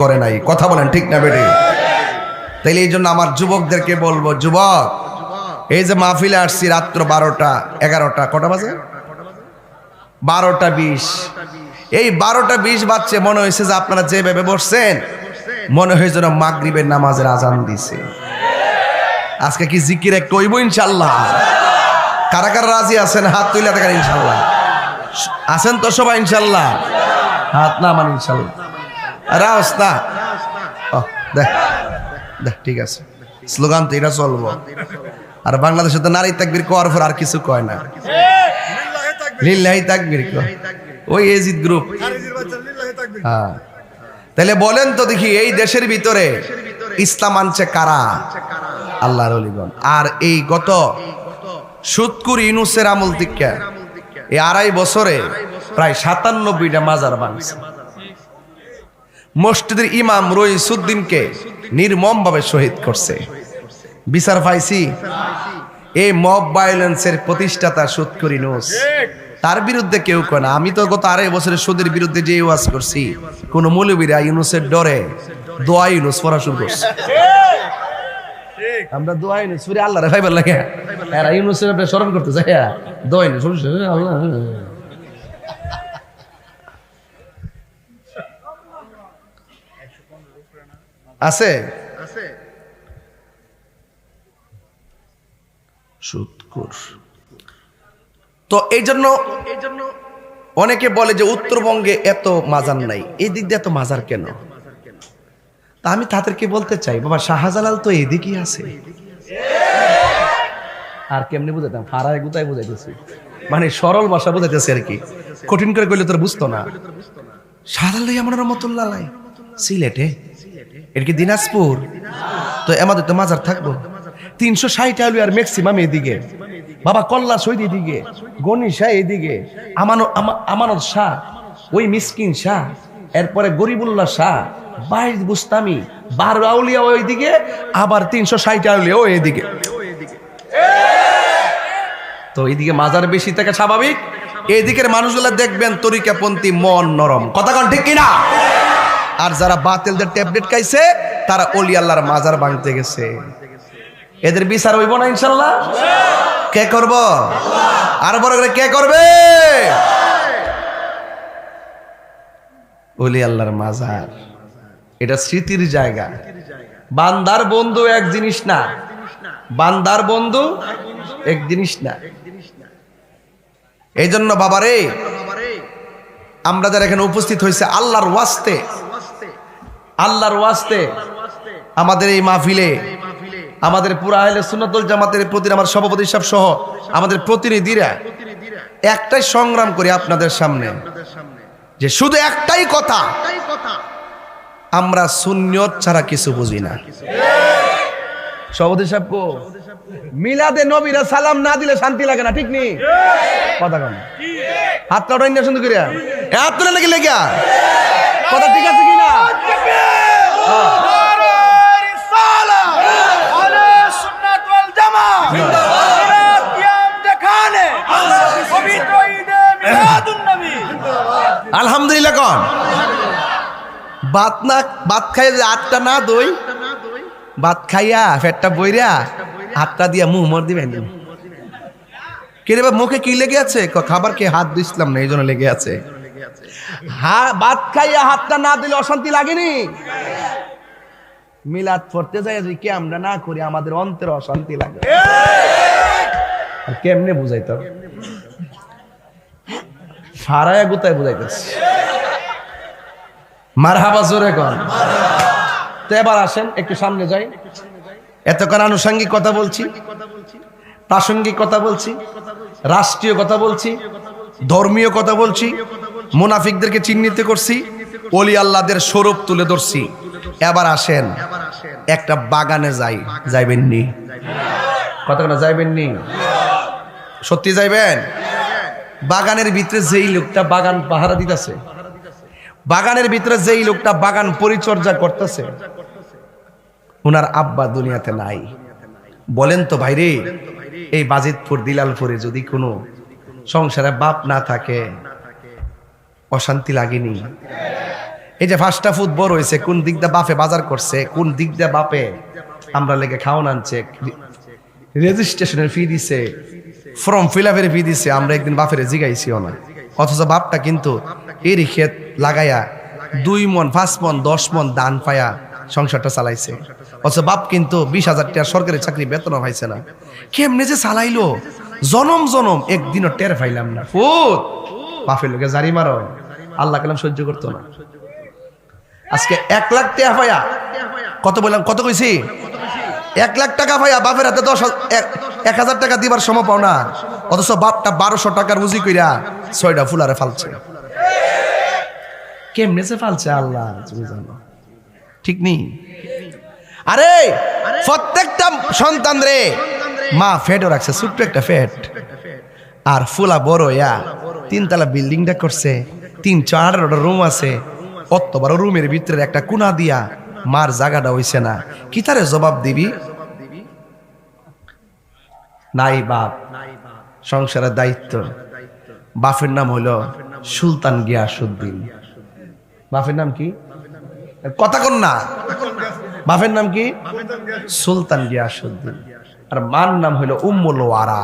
করে নাই। কথা বলেন ঠিক না বেটে? তাইলে এই জন্য আমার যুবকদেরকে বলবো, যুবক এই যে মাহফিলে আসছি রাত্র 12টা 11টা কটা বাজে 12টা 20, এই 12টা 20 বাজছে, মনে হয়েছে যে আপনারা যেভাবে বসছেন মনে হয় যেন মাগরিবের নামাজের আজান দিছে। আজকে কি জিকির একটু হইব ইনশাল্লাহ? কারা কারা রাজি আছেন হাত তুলে থাকেন ইনশাল্লাহ? আছেন তো সবাই ইনশাল্লাহ? হাত না মানে ইনশাল্লাহ রাস্তা দেখ দেখ ঠিক আছে, স্লোগান তো এটা চলবো। আর বাংলাদেশে তো নারী তাকবীর করার পর আর কিছু কয় না, লিল্লাহি তাকবীর কয় ওই এজিদ গ্রুপ। হ্যাঁ, তাহলে বলেন তো দেখি এই দেশের ভিতরে ইসলাম আনছে কারা? আল্লাহর ওলিগণ। আর এই গত সুৎকুর ইউনুসের আমল থেকে এই 2.5 বছরে প্রায় 97টা মাজার ভাঙছে। মসজিদের ইমাম রইসুদ্দিনকে নির্মমভাবে শহীদ করছে। বিচার পাইছি? এই মব ভায়োলেন্সের প্রতিষ্ঠাতা সুৎকুর ইউনুস, তার বিরুদ্ধে কেউ কয় না। আমি তো গত 2.5 বছরে সুদের বিরুদ্ধে যে ওয়াজ করছি, কোন মৌলবীরা ইউনুসের ডরে দোয়া ইউনুস পড়া শুরু করছে। আমরা দোয়া ইউনুস পড়ি আল্লাহরে ভাইবার লাগে, এরা ইউনুসের ব্যাপারে স্মরণ করতে যায় দোয়া ইউনুস আল্লাহ। আছে সুৎকুর। তো এই জন্য অনেকে বলে যে উত্তরবঙ্গে এত মাজার নাই, এই দিক দিয়ে এত মাজার কেন? তা আমি তাদেরকে বলতে চাই, বাবা শাহজালাল তো এদিকেই আছে। আর কেমনি বুঝাইতাম? ফারায় গুতায় বুঝাইতেছি, মানে সরল ভাষা বুঝাইতেছি আর কি। কঠিন করে কইলে তোর বুঝতো না। শাহজালাল এমন রহমতুল্লাহ আলাইহি সিলেটে, এর কি দিনাজপুর? তো আমাদের তো মাজার থাকবো 360 আলু আর ম্যাক্সিমাম এদিকে। বাবা কল্লা শহীদ এদিকে, গনি শাহ এদিকে, আমানত শাহ, ওই মিসকিন শাহ, এরপরে গরিবুল্লাহ শাহ, বাইজ বুস্তামি, 12 আউলিয়া ওইদিকে, আবার 360 আউলিয়া ও এদিকে। তো এইদিকে মাজার বেশি থেকে স্বাভাবিক। এদিকের মানুষগুলা দেখবেন তরিকাপন্থী, মন নরম। কথা কন ঠিক কিনা? আর যারা বাতিলদের ট্যাবলেট খাইছে তারা ওলি আল্লাহর মাজার ভাঙতে গেছে। এদের বিচার হইব না ইনশাল্লাহ? কে করব? আর বড় করে কে করবে? ওলি আল্লাহর মাজার এটা স্মৃতির জায়গা। বান্দার বন্ধু এক জিনিস না, বান্দার বন্ধু এক জিনিস না। এই জন্য বাবারে, আমরা যারা এখানে উপস্থিত হয়েছে আল্লাহর ওয়াস্তে, আল্লাহর ওয়াস্তে আমাদের এই মাহফিলে আমাদের পুরা আহলে সুন্নাত ওয়াল জামাতের প্রতি আমার সভাপতি সাহেব সহ আমাদের প্রতিনিধিরা একটাই সংগ্রাম করি আপনাদের সামনে, যে শুধু একটাই কথা, আমরা সুন্নিয়ত ছাড়া কিছু বুঝি না। সভাপতি সাহেব কো মিলাদে নবীরা সালাম না দিলে শান্তি লাগে না, ঠিক নেই? কথা কন, হাত কাটাই না সুন্দর করিয়া, হাত তুলে নাকি লেগা কথা ঠিক আছে কিনা? আলহামদুলিল্লাহ কন। ভাত খাই 8টা না দই, ভাত খাইয়া পেটটা বইরা 8টা দিয়া মুখ মর দিবেন। কে রে মুখে কি লেগে আছে? খাবার খেয়ে হাত দিছিলাম না, এই জন্য লেগে আছে। ভাত খাইয়া 8টা না দিলে অশান্তি লাগেনি? মিলাদ পড়তে যাই কি আমরা না করি, আমাদের অন্তরে অশান্তি লাগে। কেমনে বুঝাইতো? ফারায়া গুতায় বুঝাইতেছি। মারহাবা জোরে কর। তো এবার আসেন একটু সামনে যাই। এতক্ষণ আনুষঙ্গিক কথা বলছি, প্রাসঙ্গিক কথা বলছি, রাষ্ট্রীয় কথা বলছি, ধর্মীয় কথা বলছি, মুনাফিকদেরকে চিহ্নিত করছি, ওলি আল্লাহদের স্বরূপ তুলে ধরছি। এবার আসেন একটা বাগানে যাই। যাইবেন নি? কথা না যাইবেন নি? সত্যি যাইবেন? বাগানের ভিতরে যেই লোকটা বাগান পাহারা দিতেছে, বাগানের ভিতরে যেই লোকটা বাগান পরিচর্যা করতেছে, ওনার আব্বা দুনিয়াতে নাই। বলেন তো ভাইরে, এই বাজিতপুর দিলালপুরে যদি কোনো সংসারে বাপ না থাকে অশান্তি লাগেনি? এই যে ফাস্টা ফুড বড় হয়েছে, কোন দিক দিয়ে বাপে বাজার করছে, কোন দিক দিয়ে বাপে আমরা লেগে খাওয়ান আনছে, রেজিস্ট্রেশনের ফি দিছে, ফর্ম ফিল আপের ফি দিছে, আমরা একদিন বাপের জিগাইছিও না। অথচ বাপটা কিন্তু এরই ক্ষেত লাগাইয়া 2 মন 5 মন 10 মন দান পায়া সংসারটা চালাইছে। অথচ বাপ কিন্তু 20,000 টাকা সরকারি চাকরি বেতনও পাইছে না। কেমনে যে চালাইলো, জনম জনম একদিনও টের পাইলাম না। ফুট বাপের লোকে জারি মারো, আল্লাহ কালাম সহ্য করতো না। আজকে 1 লাখ টাকা পাইয়া, কত বললাম, কত কইছি, 1 লাখ টাকা পাইয়া বাপের হাতে 1,000 টাকা দিবার সময় পাও না। অথচ বাপটা 1200 টাকার উজি কইরা 6টা ফুলারে ফালছে। কেমনে যে ফালছে আল্লাহ তুমি জানো, ঠিক নেই? আরে প্রত্যেকটা সন্তান রে মা ফেটও রাখছে, ছোট্ট একটা ফেট, আর ফুলা বড় ইয়া 3 তলা বিল্ডিংটা করছে, 318টা রুম আছে। অত বড় রুমের ভিতরে একটা কোনা দিয়া মার জায়গাটা হইছে না, কি তারে জবাব দিবি? নাই বাপ, সংসারের দায়িত্ব। বাপের নাম হইল সুলতান গিয়াসউদ্দিন। বাপের নাম কি? কথা কন না। বাপের নাম কি? সুলতান গিয়াসউদ্দিন। আর মার নাম হইল উম্মুল ওয়ারা।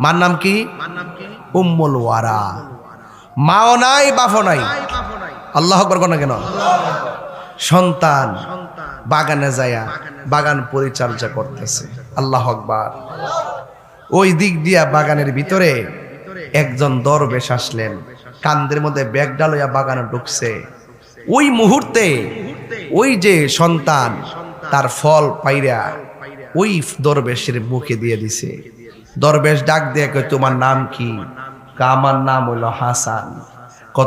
মার নাম কি? উম্মুল ওয়ারা। মাও নাই বাপও নাই। আল্লাহু আকবার কোন কেন? সন্তান বাগানে যায়া বাগান পরিচর্যা করতেছে। আল্লাহু আকবার। ওই দিক দিয়া বাগানের ভিতরে একজন দরবেশ আসলেন, কান্দের মধ্যে ব্যাগ ডালইয়া বাগানে ঢুকছে। ওই মুহূর্তে ওই যে সন্তান তার ফল পাইরা ওই দরবেশের মুখে দিয়ে দিছে। দরবেশ ডাক দিয়ে কয়, তোমার নাম কি? আমার নাম হইল হাসান।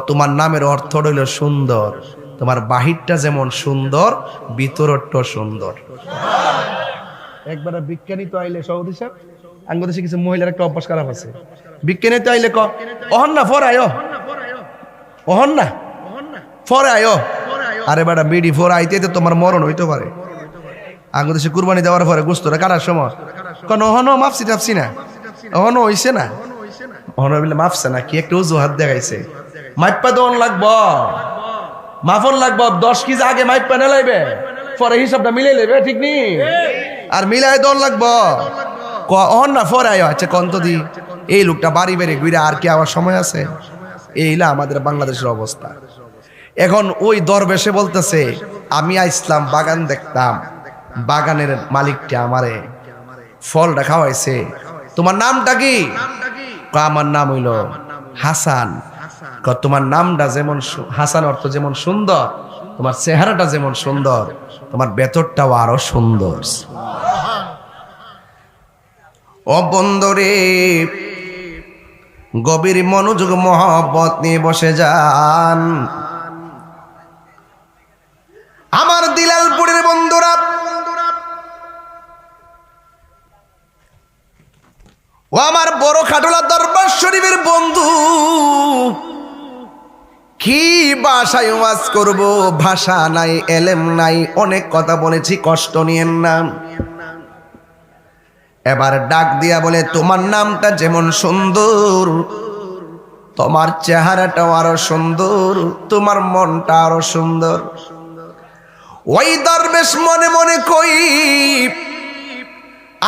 তোমার নামের অর্থ হইল সুন্দর, তোমার বাহিরটা যেমন সুন্দর ভিতরটা সুন্দর। একবার বিজ্ঞানী তো আইলে সৌদি সাহেব, আঙ্গদেশে কিছু মহিলার একটা অভ্যাস খারাপ আছে। বিজ্ঞানী তো আইলে অহন না ফর আয়ো, অহন না ফর আয়ো। আরে বেটা বিডি ফর আইতে তো তোমার মরণ হইতে পারে। আঙ্গদেশে কুরবানি দেওয়ার পরে গোস্তটা কাটার সময় কোন অহনও মাপছি টাপছি না, অহনও হইছে না, অহন বলে মাপছে না, কি একটা অজুহাত দেখাইছে। মাইপা দন লাগবো, মাফন লাগবো, 10 কেজি আগে মাইপা না লাইবে, পরে হিসাবটা মিলাই লেবে, ঠিক নি? আর মিলাই দন লাগবো অহন না ফর আয়। আচ্ছা কন্ত দি, এই লোকটা বাড়ি বেড়ে ঘুরে আর কি আবার সময় আছে? এইলা আমাদের বাংলাদেশের অবস্থা। এখন ওই দরবেশে বলতেছে, আমি আইসলাম বাগান দেখতাম, বাগানের মালিকটা আমারে ফলটা খাওয়াইছে। তোমার নামটা কি? আমার নাম হইল হাসান। তোমার নামটা যেমন হাসান অর্থ যেমন সুন্দর, তোমার চেহারাটা যেমন সুন্দর, তোমার ভেতরটাও আরো সুন্দর। ও বন্ধুরে, গভীর মনোযোগ মহব্বত নিয়ে বসে যান আমার দিলালপুরের বন্ধুরা। ও আমার বড় খাটুলা দরবার শরীফের বন্ধু, কি ভাষায় ওয়াজ করব, ভাষা নাই, এলেম নাই, অনেক কথা বলেছি, কষ্ট নিয়েন না। এবার ডাক দিয়া বলে, তোমার নামটা যেমন সুন্দর, তোমার চেহারাটাও আরো সুন্দর, তোমার মনটা আরো সুন্দর। ওই দরবেশ মনে মনে কই,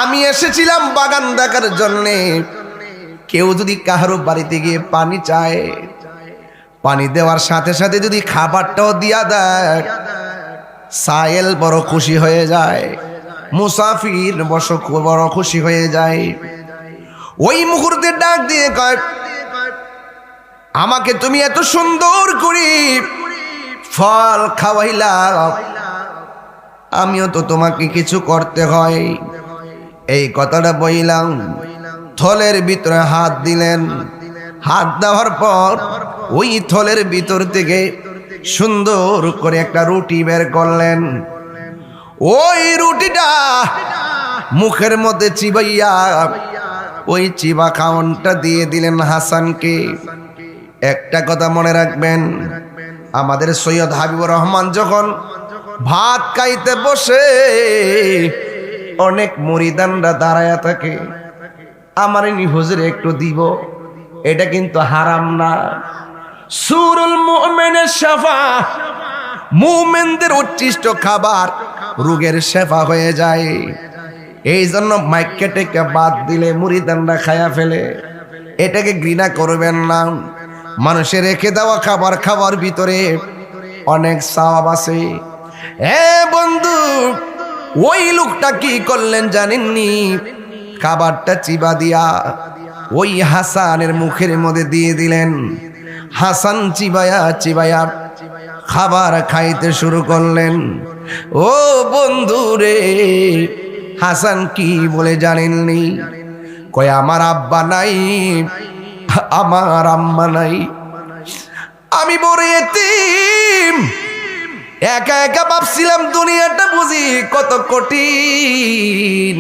আমি এসেছিলাম বাগান দেখার জন্যে, কেউ যদি কাহারো বাড়িতে গিয়ে পানি চায়, পানি দেওয়ার সাথে সাথে যদি খাবারটাও দিয়া দেয়, সায়েল বড় খুশি হয়ে যায়, মুসাফির বড় খুশি হয়ে যায়। ওই মুহূর্তে ডাক দিয়ে কয়, আমাকে তুমি এত সুন্দর করে ফল খাওয়াইলা, আমিও তো তোমাকে কিছু করতে হয়। এই কথাটা বইলাম, থলের ভিতরে হাত দিলেন। হাত দেওয়ার পর ওই থলের ভিতর থেকে সুন্দর করে একটা রুটি বের করলেন। ওই রুটিটা মুখের মধ্যে চিবাইয়া ওই চিবা খাওয়ানটা দিয়ে দিলেন হাসানকে। একটা কথা মনে রাখবেন, আমাদের সৈয়দ হাবিবুর রহমান যখন ভাত খাইতে বসে অনেক মুরিদানরা দাঁড়ায়া থাকে, আমার হুজুরে একটু দিব, এটা কিন্তু হারাম না। সূরুল মুমিনের শাফা, মুমিনদের উচ্ছিষ্ট খাবার রোগের শেফা হয়ে যায়। এই জন্য মাইকে টেকে বাদ দিলে মুরিদানরা খায়া ফেলে। এটাকে ঘৃণা করবেন না। মানুষের রেখে দেওয়া খাবার খাওয়ার ভিতরে অনেক সওয়াব আছে। বন্ধু, ওই লোকটা কি করলেন জানেননি? খাবারটা চিবা দিয়া ওই হাসানের মুখের মধ্যে দিয়ে দিলেন। হাসান চিবায়া চিবায়া খাবার খাইতে শুরু করলেন। ও বন্ধু রে, হাসান কি বলে জানেননি? কয় আমার আব্বা নাই, আমার আম্মা নাই, আমি বড় এতিম। একা একা ভাবছিলাম দুনিয়াটা বুঝি কত কঠিন।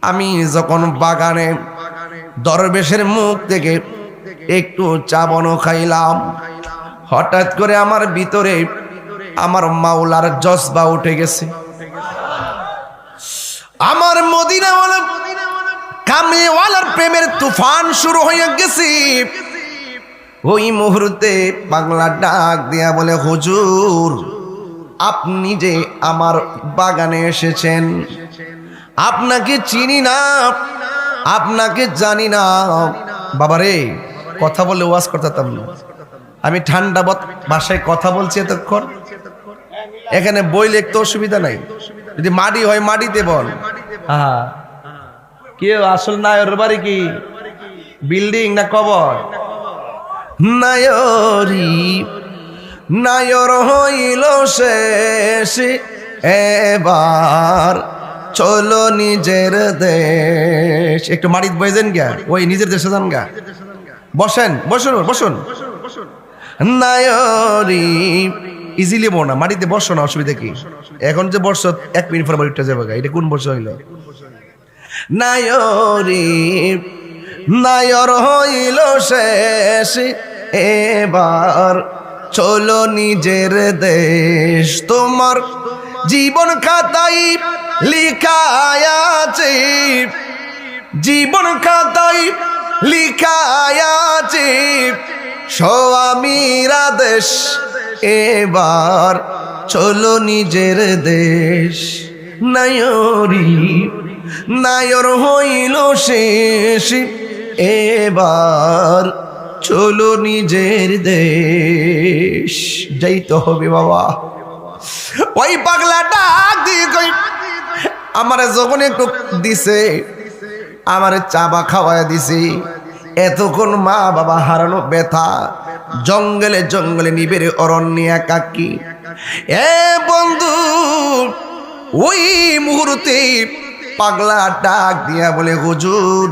আমি যখন বাগানে দরবেশের মুখ থেকে একটু চা বনো খাইলাম, হঠাৎ করে আমার ভিতরে আমার মাওলার জজবা উঠে গেছে। আমার মদিনাওয়ালা কামলিওয়ালার প্রেমের তুফান শুরু হয়ে গেছে। ওই মুহূর্তে পাগলা ডাক দিয়া বলে, হুজুর, আপনি যে আমার বাগানে এসেছেন, আপনাকে চিনি না, আপনাকে জানি না। বাবারে, কথা বলে ওয়াজ করতাম না। আমি ঠান্ডা ভাষায় কথা বলছি এতক্ষণ। এখানে বই লিখতে অসুবিধা নাই, যদি মাটি হয় মাটিতে বল। হ্যাঁ, কেউ আসল নায়র বাড়ি কি বিল্ডিং না কবর? নায়রি নায়র হইল শেষ, এবার চলো নিজের দেশ। একটু মাটিত বইছেন গা, ওই নিজের দেশে যান গা। বসেন, বসুন বসুন। নায়রি ইজিলি বো না, মাটিতে বসো না, অসুবিধা কি? এখন যে বর্ষ 1 মিনিট পর বাড়িটা যাবে গা, এটা কোন বর্ষ হইল? নায়রি নায়র হইল শেষ, এবার চলো নিজের দেশ। তোমার জীবন খাতায় লিখায় আছে, জীবন খাতায় লিখায় আছে স্বামীর আদেশ, এবার চলো নিজের দেশ। নায়রি নায়র হইল শেষ, এবার চলো নিজের দেশ। যাইতে হবে বাবা। ওই পাগলা ডাক দিয়ে কই, আমারে যখন একটু দিছে, আমারে চাবা খাওয়ায় দিছি। এতক্ষণ মা বাবা হারানো ব্যথা, জঙ্গলে জঙ্গলে নিবেড়ে অরণ্যে একাকী। বন্ধু, ওই মুহূর্তে পাগলা ডাক দিয়া বলে, হুজুর,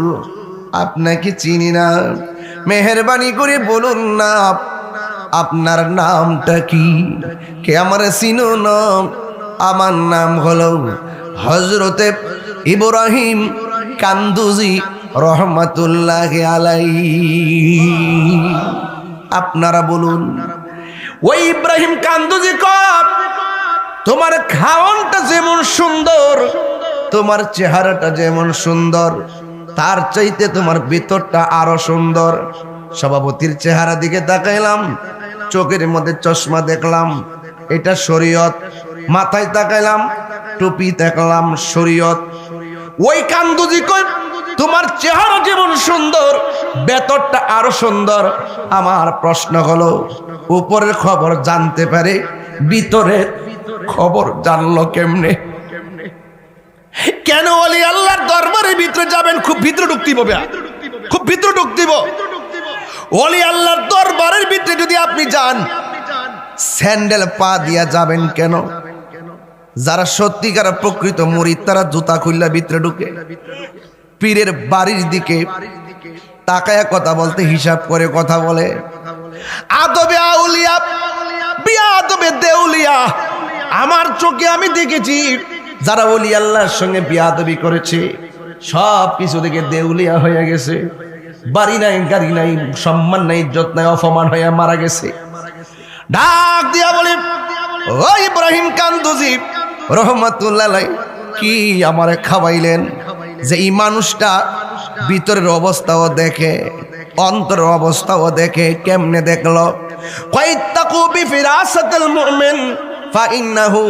আপনাকে চিনি না, মেহেরবানি করে বলুন না আপনার নামটা কি? কে আমার চিনো না? আমার নাম হলো হযরতে ইব্রাহিম কান্দুজি রহমাতুল্লাহ আলাইহি। আপনারা বলুন, ওই ইব্রাহিম কান্দুজি কব, তোমার খাওয়ানটা যেমন সুন্দর, তোমার চেহারাটা যেমন সুন্দর, তার চাইতে তোমার ভিতরটা আরো সুন্দর। সভাপতির চেহারা দিকে তাকাইলাম, চোখের মধ্যে চশমা দেখলাম, এটা শরীয়ত। মাথায় তাকাইলাম, টুপি দেখলাম, শরীয়ত। ওই কান্দুজি কই, তোমার চেহারা যেমন সুন্দর, ভেতরটা আরো সুন্দর। আমার প্রশ্ন হলো, উপরের খবর জানতে পারে, ভিতরের খবর জানলো কেমনে? কেন ওলি আল্লাহর দরবারের ভিতরে যাবেন? খুব ভিতরে ঢুকতে হবে, খুব ভিতরে ঢুকতে হবে। ওলি আল্লাহর দরবারের ভিতরে যদি আপনি যান, স্যান্ডেল পা দিয়া যাবেন কেন? যারা সত্যিকার প্রকৃত মুরিদ, তারা জুতা খুললা ভিতরে ঢুকে। পীরের বাড়ির দিকে তাকায়া কথা বলতে হিসাব করে কথা বলে। আদবে আউলিয়া, বিয়াদবে দেউলিয়া। আমার চোখে আমি দেখেছি, যারা ওলি আল্লাহর সঙ্গে বিয়াদবি করেছে, সব কিছু থেকে দেউলিয়া হয়ে গেছে। বাড়ি নাই, গাড়ি নাই, সম্মান নাই, ইজ্জত নাই, অপমান হয়ে মারা গেছে। ডাক দিয়া বলে, ও ইব্রাহিম কান্দুজি রহমাতুল্লাহ আলাইহি, কি আমারে খাওয়াইলেন যে এই মানুষটা ভিতরের অবস্থাও দেখে? অন্তরের অবস্থাও দেখে। কেমনে দেখলো? ওয়াইত্তাকু বিফিরাসাতিল মুমিন ফাইন্নাহু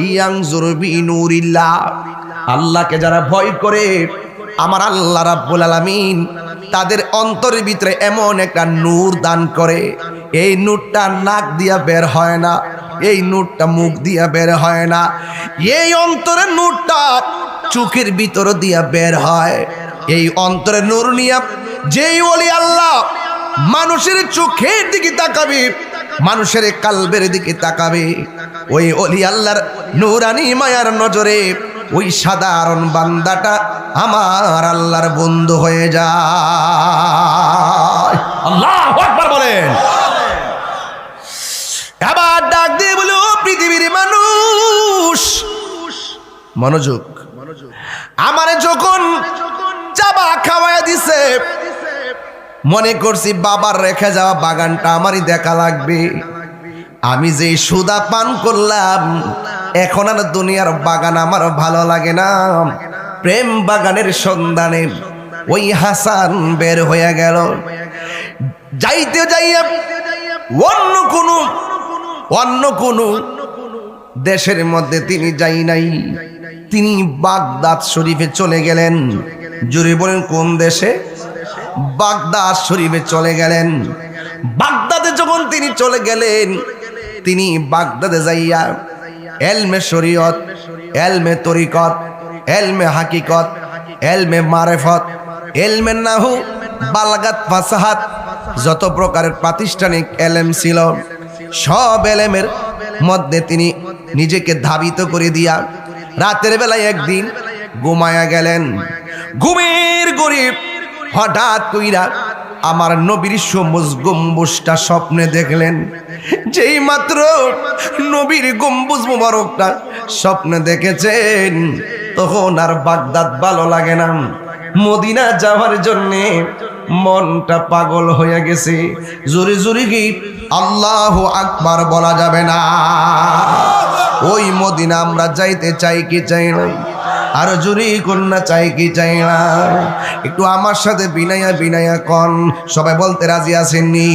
ইয়ানজুরু বিনুরিল্লাহ। আল্লাহকে যারা ভয় করে, আমার আল্লাহ রাব্বুল আলামিন তাদের অন্তরের ভিতরে এমন একটা নূর দান করে, এই নূরটা নাক দিয়া বের হয় না, এই নূরটা মুখ দিয়া বের হয় না, এই অন্তরের নূরটা চোখের ভিতর দিয়া বের হয়। এই অন্তরের নূর নিয়া যেই ওলি আল্লাহ মানুষের চোখের দিকে তাকাবে, মানুষের কালবের দিকে তাকাবে, ওই ওলি আল্লাহর নূরানি মায়ার নজরে ওই সাধারণ বান্দাটা আমার আল্লাহর বন্ধু হয়ে যায়। আল্লাহু আকবার বলেন। আবার ডাক দিয়ে বলো, পৃথিবীর মানুষ, মনোযোগ, আমারে যখন চাবা খাওয়ায় দিছে, মনে করছি বাবার রেখে যাওয়া বাগানটা আমারই দেখা লাগবে। আমি যে সুদা পান করলাম, এখন আর দুনিয়ার বাগান আমার ভালো লাগে না। প্রেম বাগানের সন্ধানে ওই হাসান বের হয়ে গেল। যাইতে যাইয়া অন্য কোনো দেশের মধ্যে তিনি যাই নাই, তিনি বাগদাদ শরীফে চলে গেলেন। জোরে বলেন কোন দেশে? বাগদাদ শরীফে চলে গেলেন। বাগদাদে যখন তিনি চলে গেলেন, তিনি বাগদাদে যাইয়া এলমে শরীয়ত, এলমে তরিকত, এলমে হাকিকত, এলমে মারেফত, এলমে নাহু, বালাগাত, ফাসাহাত, যত প্রকারের প্রাতিষ্ঠানিক এলেম ছিল, সব এলেমের মধ্যে তিনি নিজেকে ধাবিত করে দিয়া রাতের বেলায় একদিন ঘুমায়া গেলেন। ঘুমের গরিব হঠাৎ কইরা আমার নবীর সবুজ গম্বুজটা স্বপ্নে দেখলেন। যেই মাত্র নবীর গম্বুজ মোবারকটা স্বপ্নে দেখেছেন, তখন আর বাগদাদ ভালো লাগে না, মদিনা যাওয়ার জন্যে মনটা পাগল হয়ে গেছে। জোরে জোরে কি আল্লাহু আকবার বলা যাবে না? ওই মদিনা আমরা যাইতে চাই কি চাই না? আর জোরে কন্যা চাই কি চাই না? একটু আমার সাথে বিনায়া বিনায়া কন। সবাই বলতে রাজি আছেননি?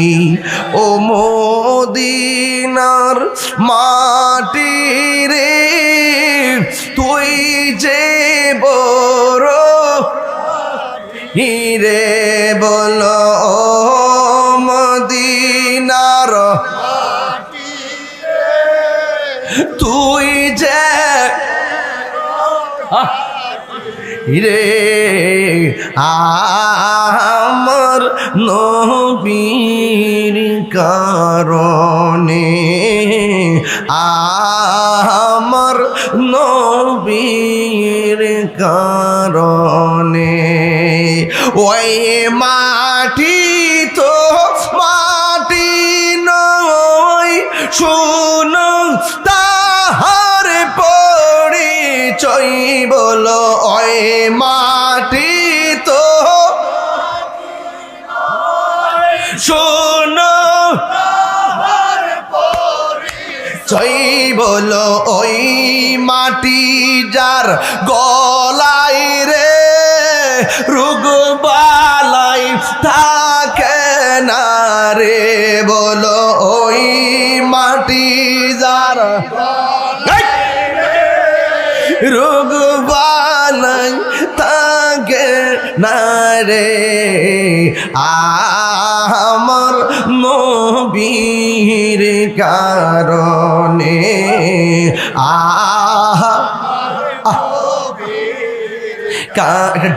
ও মদিনার মাটি রে, তুই যে বড় হিরে, বলো মদিনার তুই যে হিরে, আমার নবীর কারণে, আমার নবীর কারণে, ওই মাটি তো মাটি নয়, শুনো তাহার পরিচয়, বলো ওই মাটি তো শোনো পরিচয়, বলো ওই মাটি যার গলায় রে রোগ বালাই থাকে না রে, বলো ওই মাটি যার রোগ বালাই থাকে না রে, আমার নবীর কারণে,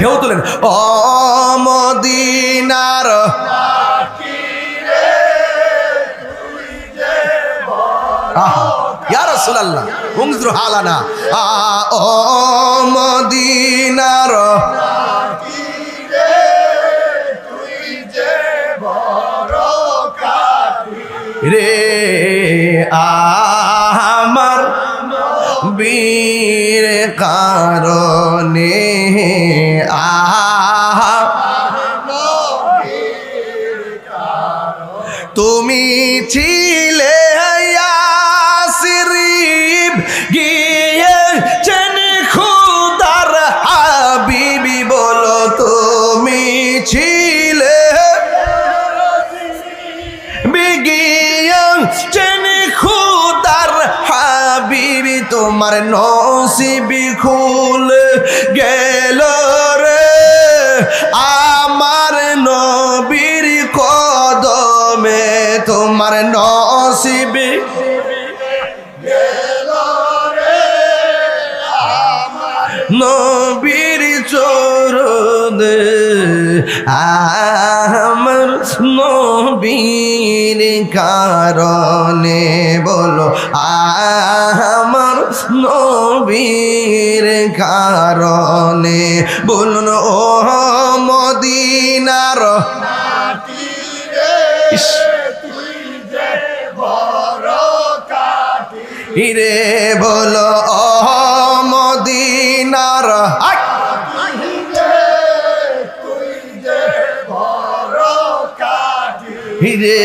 ঢেউ তোলেন। ও মদিনার ইয়া রাসূলুল্লাহ উনজুর হালানা, ও মদিনার রে, আমার বীর কারণে, তুমি ছিলে ইয়াসরিব গিয়েছেন খুদার হাবিবি, বলো তুমি ছিলে তোমার নসিব খুলে গেল রে আমার নবীর কদমে তোমার নসিব নবীর চরণে আমার নবীর কারণে বলো আমার নবীর কারণে বলুন ও মদিনার হিরে বলো ও মদিনার হিরে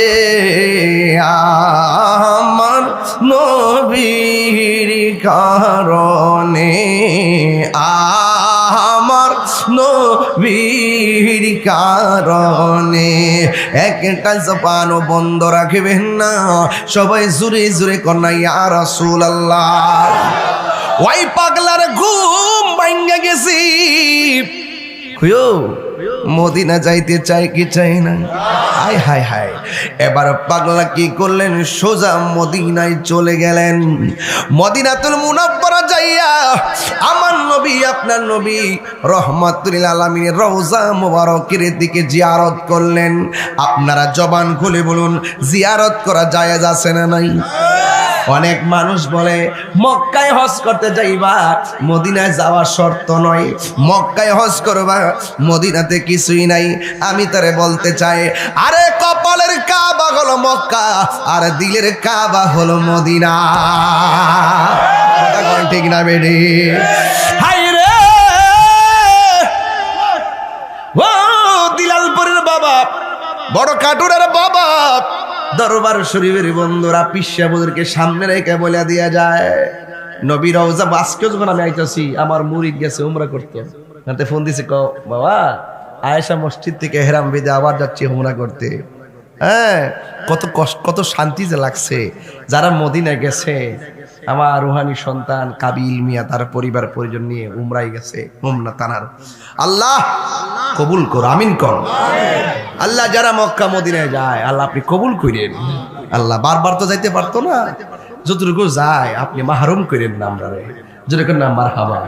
আমার নবীর কারণে আমার নবীর কারণে একটা জবানও বন্ধ রাখবেন না সবাই জুড়ে জুড়ে কন্যা ইয়া রাসূলুল্লাহ ওই পাগলার ঘুম ভাঙ্গা গেছি খুয়ো মদিনা যাইতে চাই কি চাই না হায় হায় হায় এবার পাগলা কি করলেন সোজা মদিনায় চলে গেলেন মদিনাতুল মুনাব্বারা যাইয়া আমার নবী আপনার নবী রহমাতুল আলামিনের রওজা মুবারকের দিকে জিয়ারত করলেন আপনারা জবান খুলে বলুন জিয়ারত করা জায়েজ আছে না নাই অনেক মানুষ বলে মক্কায় হজ করতে যাইবা মদিনায় যাওয়া শর্ত নয় মক্কায় হজ করবা মদিনাতে কিছুই নাই আমি তারে বলতে চাই আরে কপালের কাবা হলো মক্কা আর দিলের কাবা হলো মদিনা ঠিক না বেডি হাই রে ও দিলালপুরের বাবা বড় কাটুরের বাবা দরবার শরীফের বন্ধুরা পিসাবুদেরকে সামনে রেখে বলে দিয়া যায় নবী রওজা আজকে যখন আমি আইতাছি আমার মুরিদ গেছে উমরা করতে তাতে ফোন দিছে ক বাবা আয়েশা মসজিদ থেকে হেরাম বেদে আবার যাচ্ছি উমরা করতে হ্যাঁ কত কষ্ট কত শান্তি যে লাগছে যারা মদিনায় গেছে আমার রুহানি সন্তান কাবিল মিয়া তার পরিবার পরিজন নিয়ে উমরাই গেছে উমরা তানার আল্লাহ কবুল কর আমিন কর আল্লাহ যারা মক্কা মদিনায় যায় আল্লাহ আপনি কবুল করেন আল্লাহ বারবার তো যাইতে পারতো না যতটুকু যায় আপনি মাহরুম করেন না আমরা যেরকম নাম মারহাবা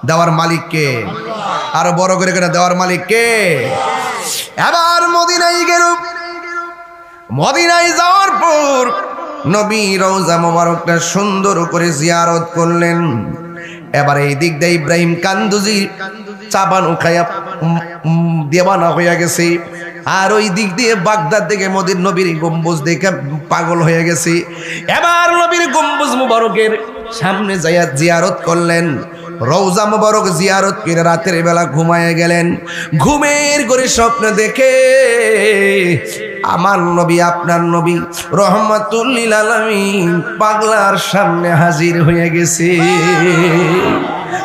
দেওয়ার মালিককে আরো বড় করে কেন দেওয়ার মালিককে এবার মদিনায় গেল মদিনায় যাওয়ার পর নবী রওজা মোবারকটা সুন্দর করে জিয়ারত করলেন এবার এই দিক দিয়ে ইব্রাহিম কান্দুজি চাবান খায়া দেওয়ানা হয়ে গেছে আর ওই দিক দিয়ে বাগদাদ থেকে মদির নবীর গম্বুজ দেখে পাগল হয়ে গেছে এবার নবীর গম্বুজ মুবারকের সামনে যাইয়া জিয়ারত করলেন রওজা মুবারক জিয়ারত করে রাতের বেলা ঘুমায় গেলেন ঘুমের করে স্বপ্ন দেখে আমার নবী আপনার নবী রহমাতুল লিল আলামিন পাগলার সামনে হাজির হয়ে গেছে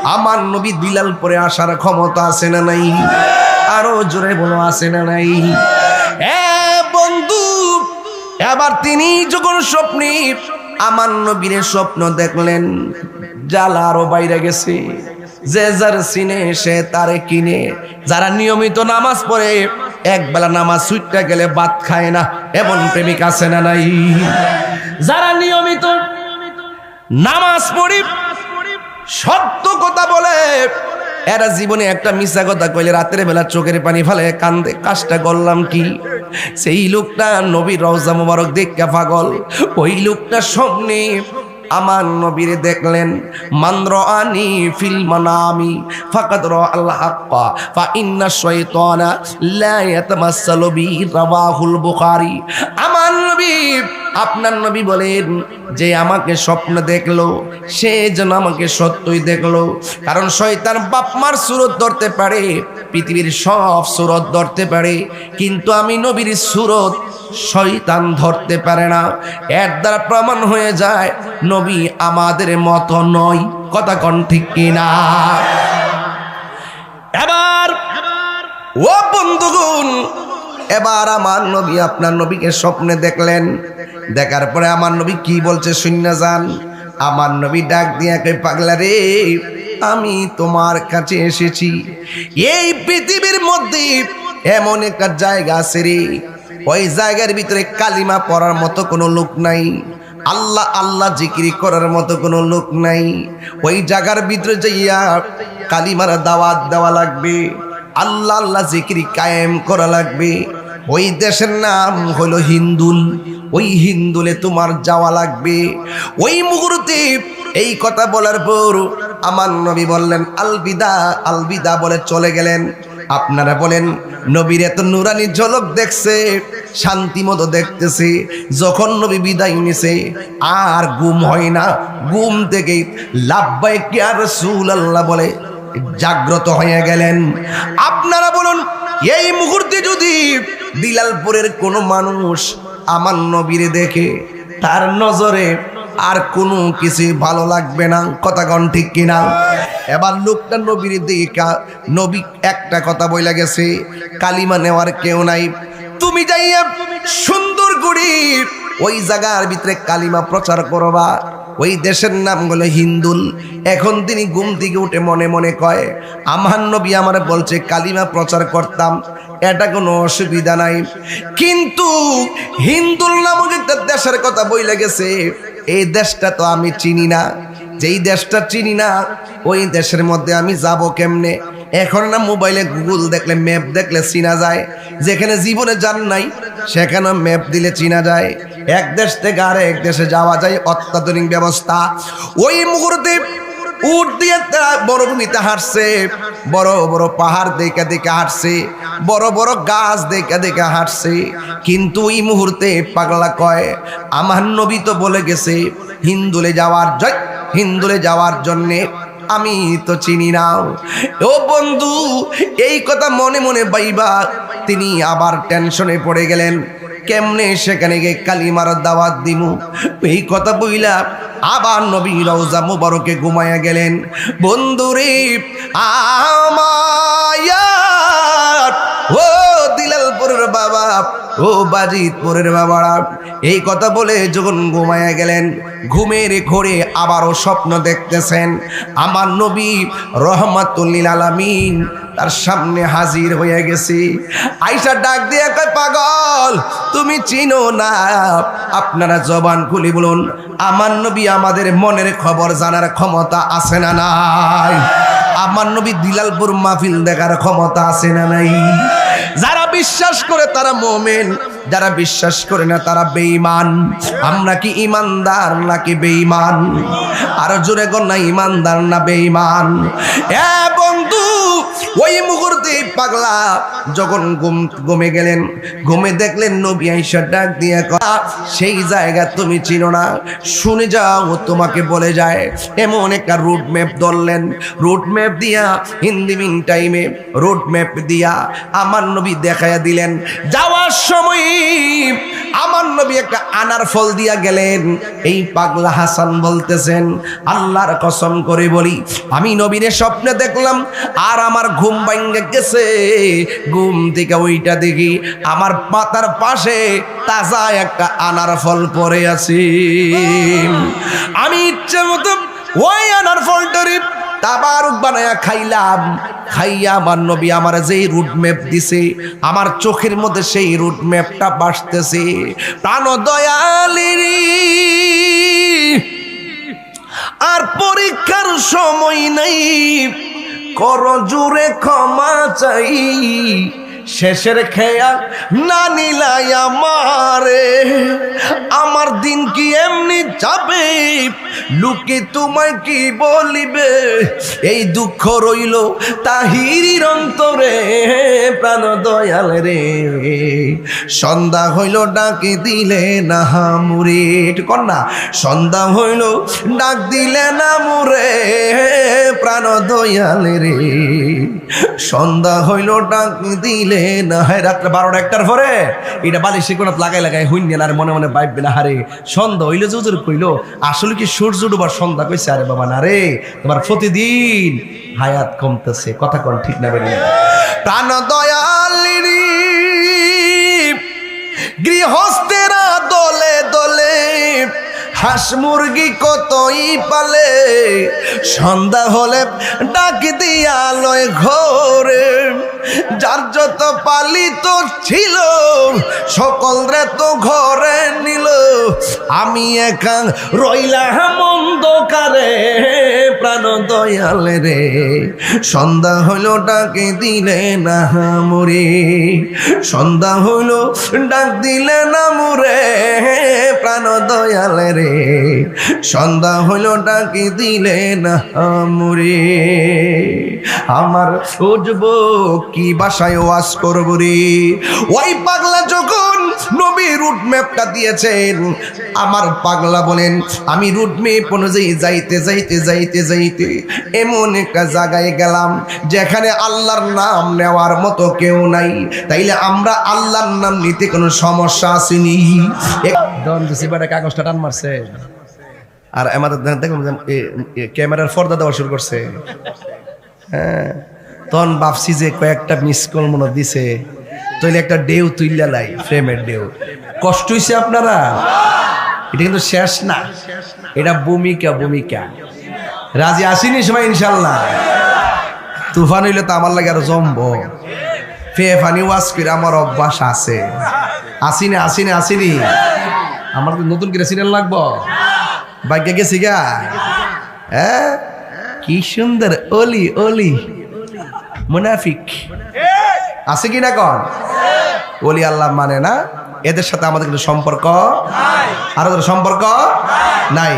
আমার নবী বিলাল পরে আসার ক্ষমতা আছে না নাই আরো জোরে বলো আছে না নাই এ বন্ধু এবার তিনি যখন স্বপ্নে আমার নবীর স্বপ্ন দেখলেন জ্বালা আরো বাইরে গেছে যে যার চিনে সে তারে কিনে যারা নিয়মিত নামাজ পড়ে একবেলা নামাজ ছুটতে গেলে ভাত খায় না এমন প্রেমিক আছে না নাই যারা নিয়মিত নামাজ পড়ি সত্য কথা বলে এরা জীবনে একটা মিথ্যা কথা কইলে রাতের বেলা চোখের পানি ফেলে কান্দে কাজটা করলাম কি সেই লোকটা নবীর রওজা মুবারক দেখে পাগল ওই লোকটা সামনে আমার নবীরে দেখলেন মানরানি ফিল মানামি ফাকাদ রা আল হাক্কা ফা ইন্না শাইতানা লা ইয়াতামাসসালু বি রাওয়াহুল বুখারী আমার নবী আপনার নবী বলেন যে আমাকে স্বপ্ন দেখলো সে যেন আমাকে সত্যই দেখলো কারণ শয়তান বাপ মার সুরত ধরতে পারে পৃথিবীর সব সুরত ধরতে পারে কিন্তু আমি নবীর সুরত শয়তান ধরতে পারে না এর দ্বারা প্রমাণ হয়ে যায় নবী আমাদের মতো নয় কথা কোন ঠিক কিনা এবার ও বন্ধুগণ এবার আমার নবী আপনার নবীকে স্বপ্নে দেখলেন দেখার পরে আমার নবী কি বলছে শুনে যান আমার নবী ডাক দিয়া কই পাগলা রে, আমি তোমার কাছে এসেছি। এই পৃথিবীর মধ্যে এমন একটা জায়গা আছে রে, ওই জায়গার ভিতরে কালিমা পড়ার মতো কোনো লোক নাই, আল্লাহ আল্লাহ জিকির করার মতো কোনো লোক নাই। ওই জায়গার ভিতরে যাইয়া কালিমার দাওয়াত দেওয়া লাগবে, আল্লাহ আল্লাহ জিকির কায়েম করা লাগবে। ওই দেশের নাম হলো হিন্দুল। ওই হিন্দুলে তোমার যাওয়া লাগবে। ওই মুহূর্তে এই কথা বলার পর আমার নবী বললেন আলবিদা আলবিদা বলে চলে গেলেন। আপনারা বলেন নবীর এত নুরানি ঝলক দেখছে, শান্তি মতো দেখতেছে। যখন নবী বিদায় নিছে আর ঘুম হয় না, ঘুম থেকে লাব্বাইক ইয়া রাসূলুল্লাহ বলে জাগ্রত হয়ে গেলেন। আপনারা বলুন এই মুহূর্তে যদি বিলালপুরের কোনো মানুষ আমার নবীরে দেখে, তার নজরে আর কোনো কিছু ভালো লাগবে না। কথা কোন ঠিক কিনা? এবার লোকটা নবীর দিকে, নবী একটা কথা বইলা গেছে, কালিমা নেওয়ার কেউ নাই, তুমি যাইয়া সুন্দর করে ওই জায়গার ভিতরে কালিমা প্রচার করবা। ওই দেশের নাম হলো হিন্দুল। এখন তিনি ঘুম থেকে উঠে মনে মনে কয়, আমার নবী আমার বলছে কালিমা প্রচার করতাম, এটা কোনো অসুবিধা নাই, কিন্তু হিন্দুল নামক একটা দেশের কথা বইলা গেছে, এই দেশটা তো আমি চিনি না। যেই দেশটা চিনি না ওই দেশের মধ্যে আমি যাব কেমনে? এখন না মোবাইলে গুগল দেখলে, ম্যাপ দেখলে চিনা যায়। যেখানে জীবনে যান নাই সেখানে ম্যাপ দিলে চিনা যায়। এক দেশ থেকে আরেক দেশে যাওয়া যায়, অত্যাধুনিক ব্যবস্থা। ওই মুহূর্তে উট দিয়ে মরুভূমিতে হাঁটছে, বড় বড় পাহাড় দেখে দেখে হাঁটছে, বড় বড় গাছ দেখে দেখে হাঁটছে। কিন্তু এই মুহূর্তে পাগলা কয়, আমার নবী তো বলে গেছে হিন্দুলে যাওয়ার জন্যে, আমি তো চিনি না। ও বন্ধু, এই কথা মনে মনে বাইবা তিনি আবার টেনশনে পড়ে গেলেন, কেমনে সেখানে গিয়ে কালিমার দাওয়াত দিমু। এই কথা বইলা আবার নবী রওজা মুবারকে ঘুমায়া গেলেন। বন্ধুরে আমার, ও দিলালপুরের বাবা, ও বাজিতপুরের বাবারা, এই কথা বলে যখন ঘুমায়া গেলেন, ঘুমের ঘোরে আবারও স্বপ্ন দেখতেছেন। আমার নবী রহমাতুল লিল আলামিন তার সামনে হাজির হয়ে গেছে। আয়েশা ডাক দিয়ে কয়, পাগল তুমি চিনো না? আপনারা জবান খুলে বলুন, আমার নবী আমাদের মনের খবর জানার ক্ষমতা আছে না নাই? আমার নবী দিলালপুর মাহফিল দেখার ক্ষমতা আছে না নাই? যারা বিশ্বাস করে তারা মুমিন, যারা বিশ্বাস করে না তারা বেঈমান। আমরা কি ইমানদার নাকি বেঈমান? আর জোরে কর না, ইমানদার না বেঈমান? এ বন্ধু, ওই মুহূর্তে পাগলা যখন ঘুমে গেলেন, ঘুমে দেখলেন নবী আয়েশা ডাক দিয়ে কয়, সেই জায়গা তুমি চিনো না, শুনে যাও তোমাকে বলে যায়। এমন একটা রুট ম্যাপ ধরলেন, রুট ম্যাপ দিয়া হিন্দি মিন টাইমে রুট ম্যাপ দিয়া আমার নবী দেখাইয়া দিলেন। যাওয়ার সময় আমার নবী একটা আনার ফল দিয়া গেলেন। এই পাগলা হাসান বলতেছেন, আল্লাহর কসম করে বলি, আমি নবীরে স্বপ্নে দেখলাম আর আমার ঘুম ভাঙ্গে গেছে। ঘুম থেকে ওইটা দেখি আমার মাথার পাশে তাজা একটা আনার ফল পড়ে আছে। আমি ইচ্ছে মতো ওই আনার ফলটারে তাবারুক বানায়া খাইলাম। খাইয়া আমার নবী আমার যেই রুট ম্যাপ দিছে, আমার চোখের মধ্যে সেই রুট ম্যাপটা বাসতেছে। প্রাণ দয়ালিরি, আর পরীক্ষার সময় নাই, কর জুড়ে ক্ষমা চাই, শেষের খেয়া না নিলাই আমারে। আমার দিন কি এমনি যাবে, লোকে তোমায় কি বলিবে, এই দুঃখ রইল তাহিরির অন্তরে। প্রাণ দয়াল রে, সন্ধ্যা হইল ডাকে দিলে না মুরে, কন্যা সন্ধ্যা হইল ডাক দিলে না মুরে। প্রাণ দয়াল রে, সন্ধ্যা হইল ডাক দিলে না। হ্যাঁ, রাত্রে 12টা-1টার পরে এটা বালিশে কোন লাগাই লাগাই হইন আর মনে মনে ভাববে না, হারে সন্ধ্যা হইলে জুজুর কইল, আসলে কি সূর্য ডুবার সন্ধ্যা কইছে? আরে বাবা না রে, তোমার প্রতিদিন হায়াত কমতেছে। কথা কোন ঠিক না বেরিয়ে? প্রাণ দয়ালিনী গৃহস্থেরা দলে দলে হাঁস মুরগি কতই পালে, সন্ধ্যা হলে ডাক দিয়া লয় ঘরে। যার যত পালিত ছিল সকল রে তো ঘরে নিল, আমি একা রইলাম অন্ধকারে প্রাণ দয়াল রে। সন্ধ্যা হইল ডাকে দিলে না মরে, সন্ধ্যা হইল ডাক দিলে না মরে প্রাণ দয়াল রে। সন্ধ্যা হইল ডাকে দিলে না মরে। আমার উঠব কি বাসায় ওয়াজ করব রে। ওই পাগলা যখন নবী রুট ম্যাপটা দিয়েছেন, আমার পাগলা বলেন আমি রুট ম্যাপ অনুযায়ী যাইতে যাইতে যাইতে যাইতে এমন একটা জায়গায় গেলাম যেখানে আল্লাহর নাম নেওয়ার মতো কেউ নাই। তাইলে আমরা আল্লাহর নাম নিতে কোনো সমস্যা আসেনি? কাগজটা টান মারছে আর আমাদের দেখলাম ক্যামেরার পর্দা দেওয়া শুরু করছে। হ্যাঁ, তখন ভাবছি যে কয়েকটা মিস কল মনে দিছে, তাইলে একটা ডেউ তুইলা লাই, ফ্রেমের ডেউ। কষ্ট হইছে আপনারা? এটা কিন্তু শেষ না, এটা ভূমিকা। ভূমিকা রাজি আসিনি সবাই ইনশাল্লাহ? তুফান হইলে তো আমার লাগে আরো জমবো। ফে ফানি ওয়াজ করে আমার অভ্যাস আছে। আসিনি আসিনি আসিনি, আমার নতুন করে সিরিয়াল লাগবো। ভাগ্যে গেছি গা। হ্যাঁ, কি সুন্দর অলি অলি মুনাফিক আছে কি না? কন ওলি আল্লাহ মানে না, এদের সাথে আমাদের কিন্তু সম্পর্ক আর ওদের সম্পর্ক নাই।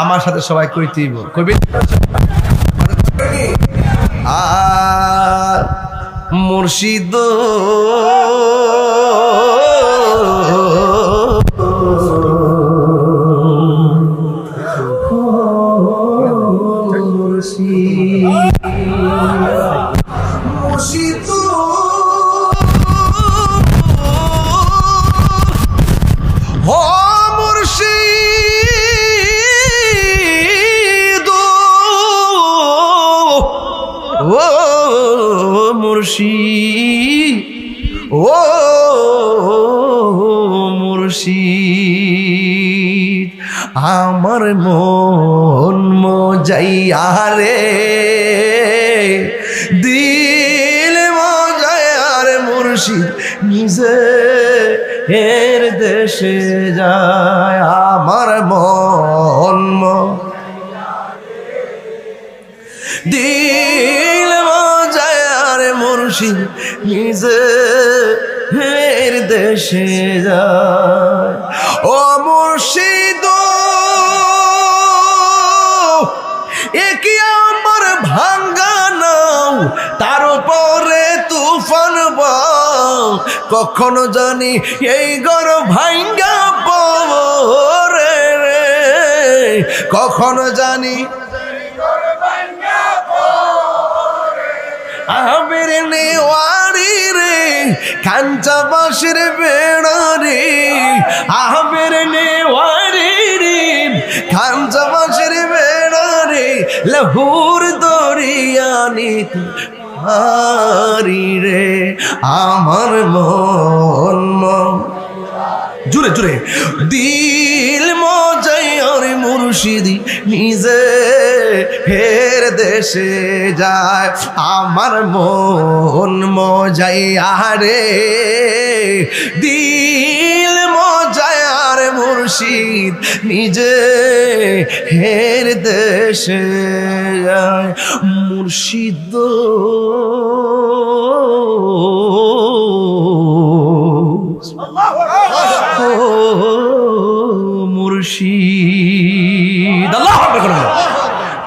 আমার সাথে সবাই কইতেইব, কইবে মুর্শিদ ও মুর্শিদ, আমার মন মজাইয়া রে, দিল মজাইয়া রে মুর্শিদ নিজে এর দেশে যায়। আমার মন দিল মজাইয়া রে মুর্শিদ নিজে এর দেশে যায়। ও মুর্শিদ একই আমার ভাঙ্গা নাও, তার উপরে তুফান বাও, কখনো জানি এই ঘর ভাঙ্গা পড়ে রে, কখনো জানি আবের নেওয়ারি রে, কাঞ্চা বাঁশের বেড়া রে, আবের নেওয়ারি রে, কাঞ্চা বাঁশের বেড়া রে, লাহুর দরিয়ানি হারি রে। আমার মন জুড়ে জুড়ে দিল মজাইয়ার মুর্শিদি নিজে হের দেশে যায়। আমার মন মজাইয়া রে, দিল মজাইয়ার মুর্শিদ নিজে হের দেশে যায়। মুর্শিদ মুর্শিদ,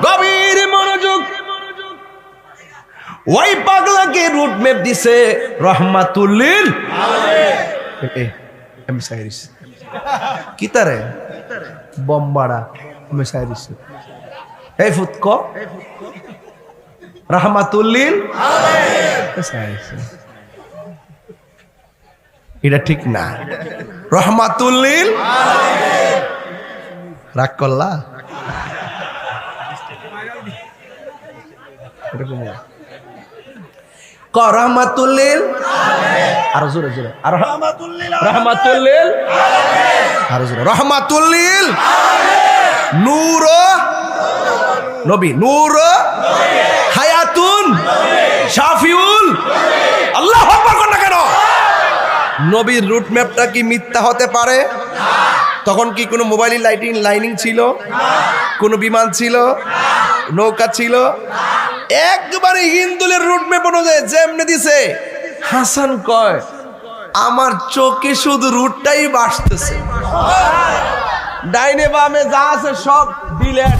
গভীর মনোযোগ। ওই পাগলাকে রুট ম্যাপ দিছে রহমাতুল্লিল আলামিন। কি তারে বম্বাড়া মেসাইরিস এই ফুৎক রহমাতুল্লিল আলামিন, এটা ঠিক না। রহমাতুল্লিল রাগ করলা রহমাতুল্লিল, আরো জোরে জোরে, আর রহমাতুল্লিল, আরো জোরে রহমাতুল্লিল। নূর নবী, নূর হায়াতুন শাফিউল। আল্লাহু আকবার কোন না কেন? নবীর রুট ম্যাপটা কি মিথ্যা হতে পারে? তখন কি কোনো মোবাইল লাইনিং ছিল? কোনো বিমান ছিল? নৌকা ছিল? একবারে হিন্দুলের রুট ম্যাপ অনুযায়ী যেমনে দিছে। হাসান কয় আমার চোখে শুধু রুটটাই বাসতেছে, ডাইনে বামে যা আছে সব ডিলেট।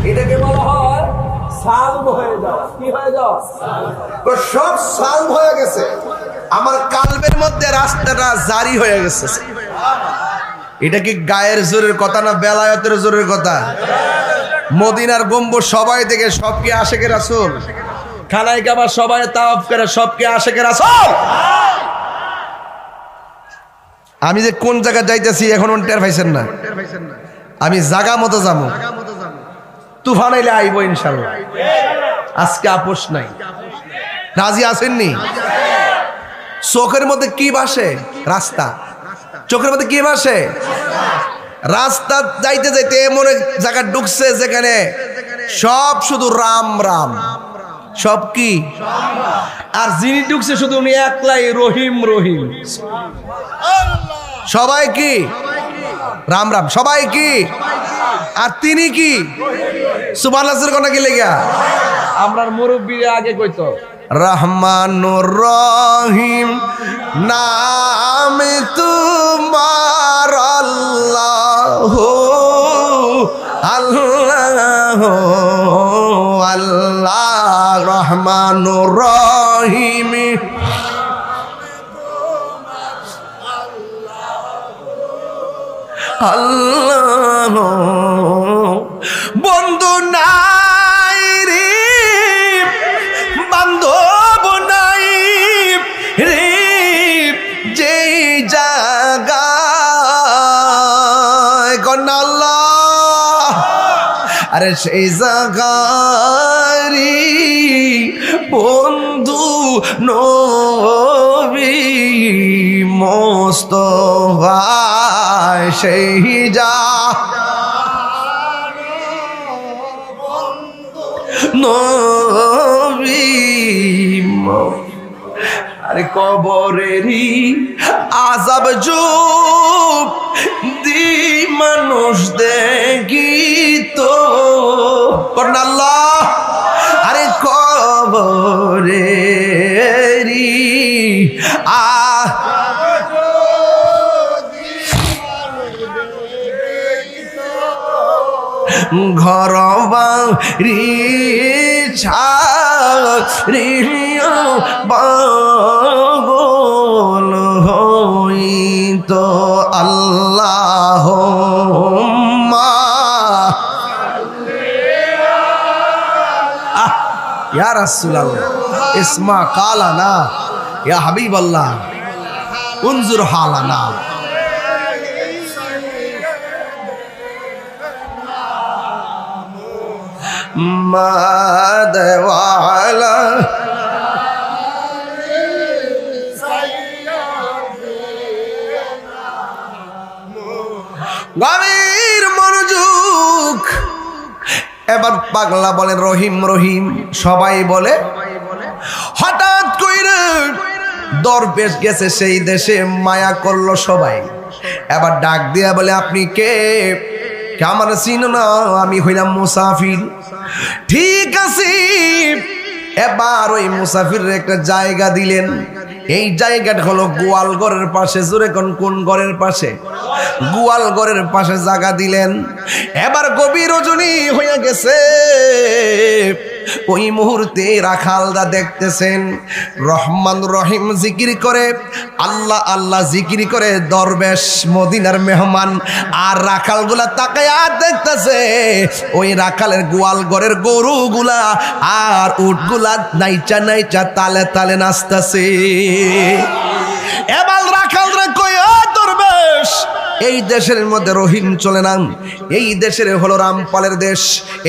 এটাকে বলা হয় সালভ হয়ে যাওয়া। কি হয়ে যাওয়া? সব সালভ হয়ে গেছে, আমার কালবের মধ্যে রাস্তাটা জারি হয়ে গেছে। এটা কি গায়ের জোরের কথা না বেলায়েতের জোরের কথা? মদিনার গম্বুজ সবাই দেখে সব কি আশেকের রাসূল? খানায় কাবা সবাই তাওয়াফ করে সব কি আশেকের রাসূল? আমি যে কোন জায়গা যাইতেছি এখন টের পাইছেন না? আমি জায়গা মতো যাবো, তুফান এলে আইব ইনশাআল্লাহ। আজকে আপোষ নাই। রাজি আছেননি? চোখের মধ্যে কি ভাসে? রাস্তা। চোখের মধ্যে কি ভাসে? রাস্তা যাইতে যাইতে এমন এক জায়গা ঢুকছে যেখানে সব শুধু রাম রাম। সব কি? আর যিনি ঢুকছে শুধু উনি একলাই রহিম রহিম। সবাই কি? রাম রাম। সবাই কি? আর তিনি কি? সুবহানাল্লাহ কোন কি লেগা? আমরার মুরব্বিরা আগে কইতো রহমানুর রহিম নাম তোমার আল্লাহ আল্লাহ আল্লাহ রহমানুর রহিম। আল্লাহ বন্ধু নাই রে, বান্ধব নাই রে, যেই জায়গায় কন্যা আল্লাহ, আরে সেই জায়গারি বন্ধু নবী মোস্তফা সেই যা নবী। আরে কবরেরই আযাব যুগ দি মানুষ দেখিত কন্যা আল্লাহ, আরে কবরেরই ঘর বাড়ি ছাড়িয়া পাগল হইত আল্লাহুম্মা ইয়া রাসূলুল্লাহ ইসমা কালানা ইয়া হাবিবাল্লাহ উনজুর হালানা। মাদওয়ালা গভীর মনোযোগ। এবার পাগলা বলে রহিম রহিম, সবাই বলে। হঠাৎ কইরে দরবেশ গেছে সেই দেশে, মায়া করলো সবাই। এবার ডাক দিয়া বলে আপনি কে? আমার চিনো না, আমি হইলাম মুসাফির। ঠিক আছে, এবার ওই মুসাফিরের একটা জায়গা দিলেন। এই জায়গাটা হলো গোয়ালঘরের পাশে। জোরে কোন ঘরের পাশে? গোয়ালঘরের পাশে জায়গা দিলেন। এবার গভীর রজনী হয়ে গেছে। ওই মুহূর্তে রাখালরা দেখতেছেন রহমান রহিম জিকির করে, আল্লাহ আল্লাহ জিকির করে দরবেশ মদিনার মেহমান। আর রাখালগুলা তাকায়া দেখতেছে ওই রাখালের গোয়াল ঘরের গরুগুলা আর উটগুলা নাইচা নাইচা তালে তালে নাচতেছে। এবার রাখালরা কই, ও দরবেশ এই দেশের মধ্যে রহিম চলে না, এই দেশের হলো রামপালের দেশ,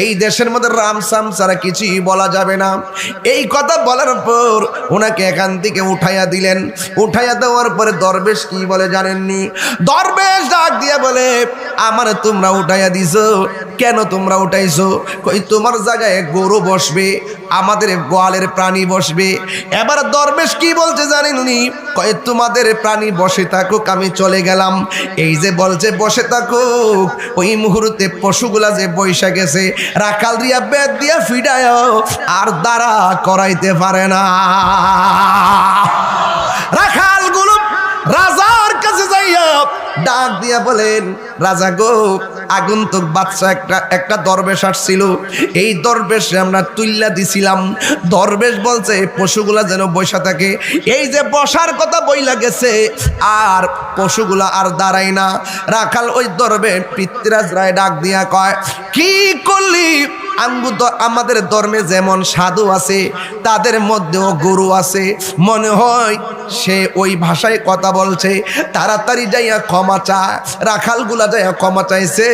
এই দেশের মধ্যে রাম সাম ছাড়া কিছুই বলা যাবে না। এই কথা বলার পর ওনাকে এখান থেকে উঠাইয়া দিলেন। উঠাইয়া দেওয়ার পরে দরবেশ কি বলে জানেননি? দরবেশ ডাক দিয়া বলে, আমার তোমরা উঠাইয়া দিছো কেন? তোমরা উঠাইছো কই? তোমার জায়গায় গরু বসবে, আমাদের গোয়ালের প্রাণী বসবে। এবার দরবেশ কি বলছে জানেননি? কই তোমাদের প্রাণী বসে থাকুক, আমি চলে গেলাম। এই যে বলছে বসে থাকুক, ওই মুহূর্তে পশুগুলা যে বৈশা গেছে, রাখাল দিয়া বেদ দিয়া ফিডায় আর দাঁড়া করাইতে পারে না। রাখালগুলো রাজার কাছে যাইয়া ডাক দিয়া বলেন, রাজা গো, আগন্তুক বাদশা একটা দরবেশ আসছিল, এই দরবেশে আমরা তুল্লা দিছিলাম। দরবেশ বলছে পশুগুলা যেন বসা থাকে। এই যে বসার কথা বইলা গেছে, আর পশুগুলা আর দাঁড়ায় না। রাখাল ওই দরবেশ পিতৃরাজ রায় ডাক দিয়া কয়, কি করলি? আমাদের ধর্মে যেমন সাধু আছে, তাদের মধ্যেও গুরু আছে। মনে হয় সে ওই ভাষায় কথা বলছে। তাড়াতাড়ি যাইয়া ক্ষমা চা। রাখালগুলা যাইয়া ক্ষমা চাইছে,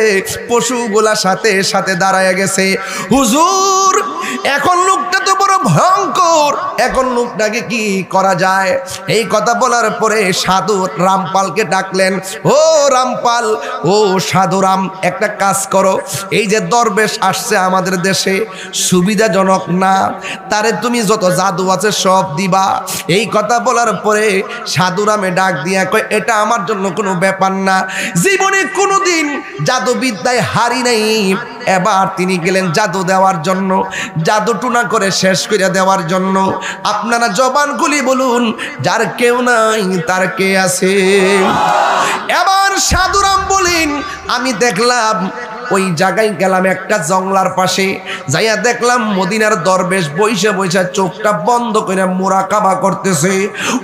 পশুগুলা সাথে সাথে দাঁড়াইয়া গেছে। হুজুর, এখন লোকটা তো বড় ভয়ঙ্কর, এখন লোকটাকে কি করা যায়? এই কথা বলার পরে সাধু রামপালকে ডাকলেন। ও রামপাল, ও সাধু রাম, একটা কাজ করো। এই যে দরবেশ আসছে আমাদের দেশে, সুবিধাজনক না, তারে তুমি যত জাদু আছে সব দিবা। এই কথা বলার পরে সাধু রামে ডাক দিয়া কয়, এটা আমার জন্য কোনো ব্যাপার না, জীবনে কোনোদিন জাদু বিদ্যায় হারি নাই। এবার তিনি গেলেন জাদু দেওয়ার জন্য, জাদু টুনা করে শেষ করে দেওয়ার জন্য। আপনারা জবান খুলি বলুন, যার কেউ নাই তার কে আছে? এবার সাধুরাম বলেন, আমি দেখলাম ওই জায়গায় গেলাম একটা জঙ্গলার পাশে, যাইয়া দেখলাম মদিনার দরবেশ বইসা বইসা চোখটা বন্ধ করে মুরাকাবা করতেছে।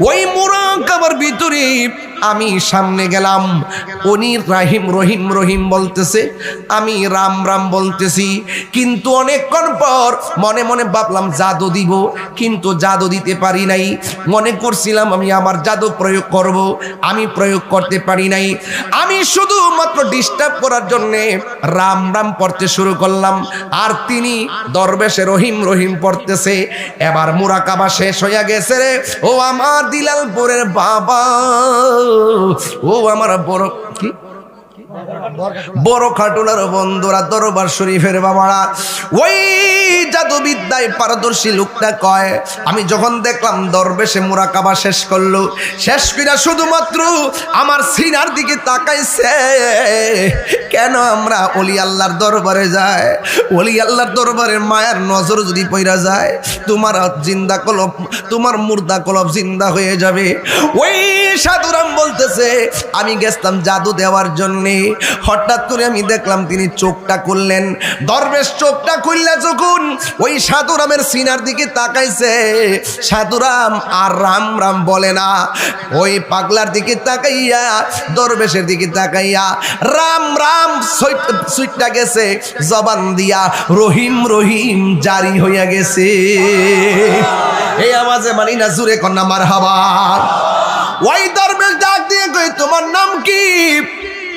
ওই মুরাকাবার ভিতরে আমি সামনে গেলাম, উনি রাহিম রহিম রহিম বলতেছে, আমি রাম রাম বলতেছি। কিন্তু অনেকক্ষণ পর মনে মনে ভাবলাম জাদু দিব, কিন্তু জাদু দিতে পারি নাই। মনে করছিলাম আমি আমার জাদু প্রয়োগ করব, আমি প্রয়োগ করতে পারি নাই। আমি শুধুমাত্র ডিস্টার্ব করার জন্যে রাম রাম পড়তে শুরু করলাম, আর তিনি দরবেশে রহিম রহিম পড়তেছে। এবার মুরাকাবা শেষ হইয়া গেছে রে। ও আমার দিলালপুরের বাবা, ও আমার বড় কি বড় খাটুলার বন্ধুরা, দরবার শরীফের বাবারা, ওই জাদুবিদ্যায় পারদর্শী লোকটা কয়, আমি যখন দেখলাম দরবেশে মুরাকাবা শেষ করলো, শেষ করে শুধুমাত্র আমার সিনার দিকে তাকাইছে। কেন আমরা ওলি আল্লাহর দরবারে যাই, ওলি আল্লাহর দরবারে মায়ার নজর যদি পইরা যায়, তোমার জিন্দা কলব, তোমার মুর্দা কলব জিন্দা হয়ে যাবে। ওই সাধুরাম বলতেছে, আমি গেছিলাম জাদু দেওয়ার জন্যে, হঠাৎ করে আমি দেখলাম তিনি চোখটা খুললেন। দরবেশ চোখটা খুললে যখন ওই সাধুরামের সিনার দিকে তাকাইছে, সাধুরাম আর রাম রাম বলে না, ওই পাগলার দিকে তাকাইয়া, দরবেশের দিকে তাকাইয়া রাম রাম সুইটটা গেছে, জবান দিয়া রহিম রহিম জারি হইয়া গেছে। এই আওয়াজে মানি না জুরে কন্যা মারহাবা। ওই দরবেশ ডাক দিয়ে কই, তোমার নাম কি?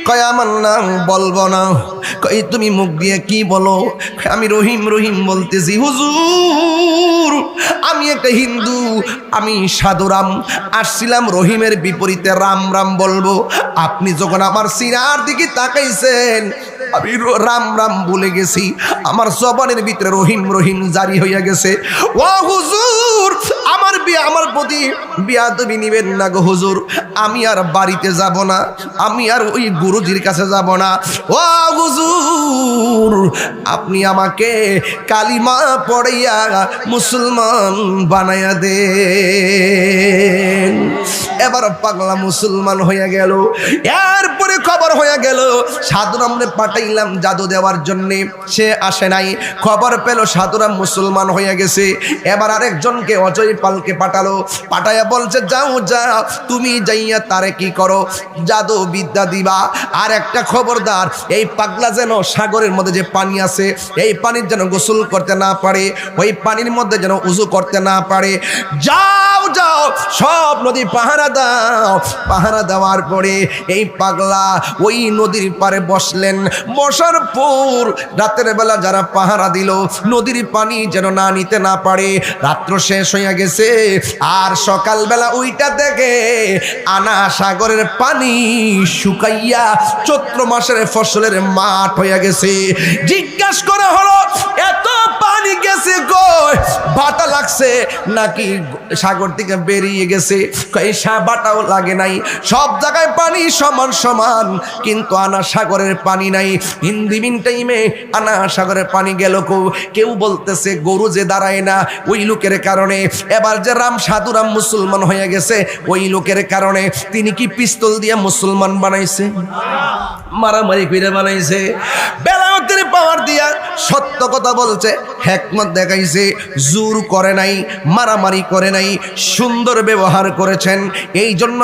কয় আমার নাম বলবো না। কই তুমি মুখ দিয়ে কি বলো? আমি রহিম রহিম বলতেছি। হুজুর, আমি একটা হিন্দু, আমি সাধুরাম, আসছিলাম রহিমের বিপরীতে রাম রাম বলবো। আপনি যখন আমার সিনার দিকে তাকাইছেন, আমি রাম রাম বলে গেছি, আমার জবানের ভিতরে রহিম রহিম জারি হইয়া গেছে। ও হুজুর, আমার প্রতি বিয়াদবি নিবেন না গো হুজুর, আমি আর বাড়িতে যাব না, আমি আর ওই গুরুজির কাছে যাব না। ও হুজুর, আপনি আমাকে কালিমা পড়াইয়া মুসলমান বানাইয়া দেন। এবার পাগলা মুসলমান হইয়া গেল। এরপরে খবর হইয়া গেল, সাধুরামরে পাঠাই পাঠাইলাম জাদু দেওয়ার জন্যে, সে আসে নাই। খবর পেল সাধুরা মুসলমান হয়ে গেছে। এবার আরেকজনকে অজয় পালকে পাঠালো, পাঠাইয়া বলছে যাও যাও, তুমি যাইয়া তারে কি করো, জাদু বিদ্যা দিবা। আর একটা খবরদার, এই পাগলা যেন সাগরের মধ্যে যে পানি আছে, এই পানির যেন গোসল করতে না পারে, ওই পানির মধ্যে যেন উজু করতে না পারে। যাও যাও, সব নদী পাহারা দাও। পাহারা দেওয়ার পরে এই পাগলা ওই নদীর পারে বসলেন। বসার পর রাতের বেলা যারা পাহারা দিল, নদীর পানি যেন না নিতে না পারে। রাত্র শেষ হইয়া গেছে, আর সকালবেলা ওইটা থেকে আনা সাগরের পানি শুকাইয়া চৈত্র মাসের ফসলের মাঠ হইয়া গেছে। জিজ্ঞাসা করা হলো, এত পানি গেছে কই? বাটা লাগছে নাকি সাগর থেকে বেরিয়ে গেছে? এই বাটাও লাগে নাই, সব জায়গায় পানি সমান সমান, কিন্তু আনা সাগরের পানি নাই। ইন্দিমিন টাইমে আনা সাগরের পানি গেল কো? কেউ বলতেছে গরু যে দাঁড়ায় না ওই লোকের কারণে। এবার যে রাম সাধুরাম মুসলমান হয়ে গেছে ওই লোকের কারণে। তিনি কি পিস্তল দিয়ে মুসলমান বানাইছে? মারামারি করে বানাইছে? বেলায়েতের পাওয়ার দিয়া সত্য কথা বলছে, হিকমত দেখাইছে, জোর করে নাই, মারামারি করে নাই, সুন্দর ব্যবহার করেছেন। এই জন্য